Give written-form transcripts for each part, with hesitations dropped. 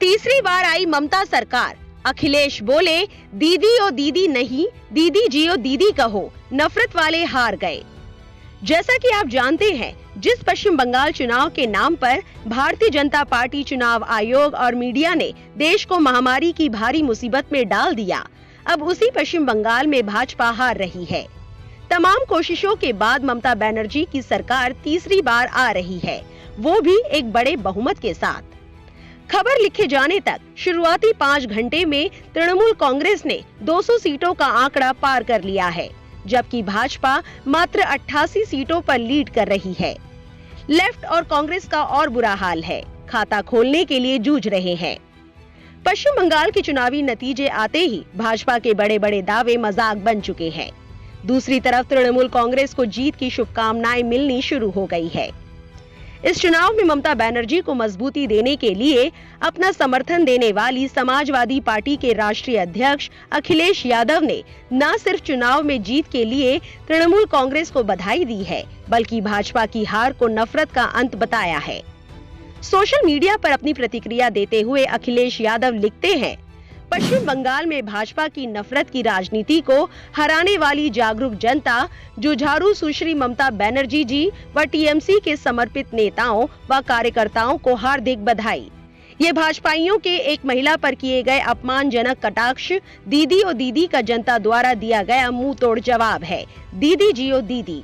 तीसरी बार आई ममता सरकार। अखिलेश बोले, दीदी ओ दीदी नहीं, दीदी जी ओ दीदी कहो, नफरत वाले हार गए। जैसा कि आप जानते हैं, जिस पश्चिम बंगाल चुनाव के नाम पर भारतीय जनता पार्टी, चुनाव आयोग और मीडिया ने देश को महामारी की भारी मुसीबत में डाल दिया, अब उसी पश्चिम बंगाल में भाजपा हार रही है। तमाम कोशिशों के बाद ममता बनर्जी की सरकार तीसरी बार आ रही है, वो भी एक बड़े बहुमत के साथ। खबर लिखे जाने तक शुरुआती 5 घंटे में तृणमूल कांग्रेस ने 200 सीटों का आंकड़ा पार कर लिया है, जबकि भाजपा मात्र 88 सीटों पर लीड कर रही है। लेफ्ट और कांग्रेस का और बुरा हाल है, खाता खोलने के लिए जूझ रहे हैं। पश्चिम बंगाल के चुनावी नतीजे आते ही भाजपा के बड़े बड़े दावे मजाक बन चुके हैं। दूसरी तरफ तृणमूल कांग्रेस को जीत की शुभकामनाएं मिलनी शुरू हो गई है। इस चुनाव में ममता बनर्जी को मजबूती देने के लिए अपना समर्थन देने वाली समाजवादी पार्टी के राष्ट्रीय अध्यक्ष अखिलेश यादव ने न सिर्फ चुनाव में जीत के लिए तृणमूल कांग्रेस को बधाई दी है, बल्कि भाजपा की हार को नफरत का अंत बताया है। सोशल मीडिया पर अपनी प्रतिक्रिया देते हुए अखिलेश यादव लिखते हैं, पश्चिम बंगाल में भाजपा की नफरत की राजनीति को हराने वाली जागरूक जनता, जुझारू सुश्री ममता बनर्जी जी व टीएमसी के समर्पित नेताओं व कार्यकर्ताओं को हार्दिक बधाई। ये भाजपाइयों के एक महिला पर किए गए अपमानजनक कटाक्ष दीदी ओ दीदी का जनता द्वारा दिया गया मुंह तोड़ जवाब है। दीदी जी ओ दीदी।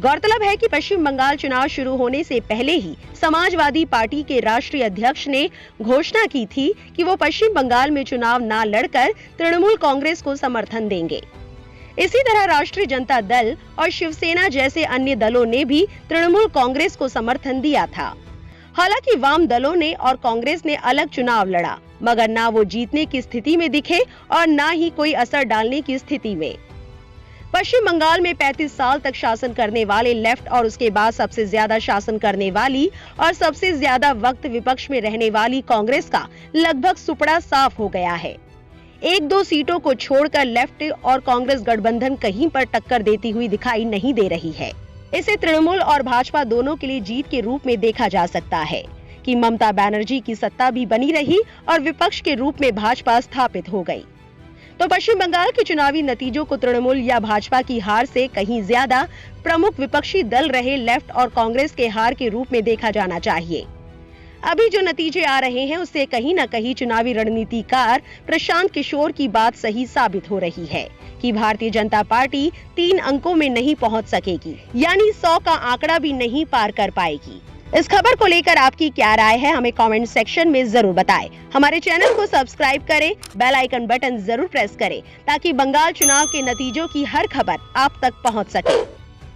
गौरतलब है कि पश्चिम बंगाल चुनाव शुरू होने से पहले ही समाजवादी पार्टी के राष्ट्रीय अध्यक्ष ने घोषणा की थी कि वो पश्चिम बंगाल में चुनाव न लड़कर तृणमूल कांग्रेस को समर्थन देंगे। इसी तरह राष्ट्रीय जनता दल और शिवसेना जैसे अन्य दलों ने भी तृणमूल कांग्रेस को समर्थन दिया था। हालांकि वाम दलों ने और कांग्रेस ने अलग चुनाव लड़ा, मगर न वो जीतने की स्थिति में दिखे और न ही कोई असर डालने की स्थिति में। पश्चिम बंगाल में 35 साल तक शासन करने वाले लेफ्ट और उसके बाद सबसे ज्यादा शासन करने वाली और सबसे ज्यादा वक्त विपक्ष में रहने वाली कांग्रेस का लगभग सुपड़ा साफ हो गया है। 1-2 सीटों को छोड़कर लेफ्ट और कांग्रेस गठबंधन कहीं पर टक्कर देती हुई दिखाई नहीं दे रही है। इसे तृणमूल और भाजपा दोनों के लिए जीत के रूप में देखा जा सकता है कि ममता बनर्जी की सत्ता भी बनी रही और विपक्ष के रूप में भाजपा स्थापित हो गई। तो पश्चिम बंगाल के चुनावी नतीजों को तृणमूल या भाजपा की हार से कहीं ज्यादा प्रमुख विपक्षी दल रहे लेफ्ट और कांग्रेस के हार के रूप में देखा जाना चाहिए। अभी जो नतीजे आ रहे हैं उससे कहीं न कहीं चुनावी रणनीतिकार प्रशांत किशोर की बात सही साबित हो रही है कि भारतीय जनता पार्टी 3 अंकों में नहीं पहुंच सकेगी, यानी 100 का आंकड़ा भी नहीं पार कर पाएगी। इस खबर को लेकर आपकी क्या राय है, हमें कमेंट सेक्शन में जरूर बताएं। हमारे चैनल को सब्सक्राइब करें, बेल आइकन बटन जरूर प्रेस करें ताकि बंगाल चुनाव के नतीजों की हर खबर आप तक पहुंच सके।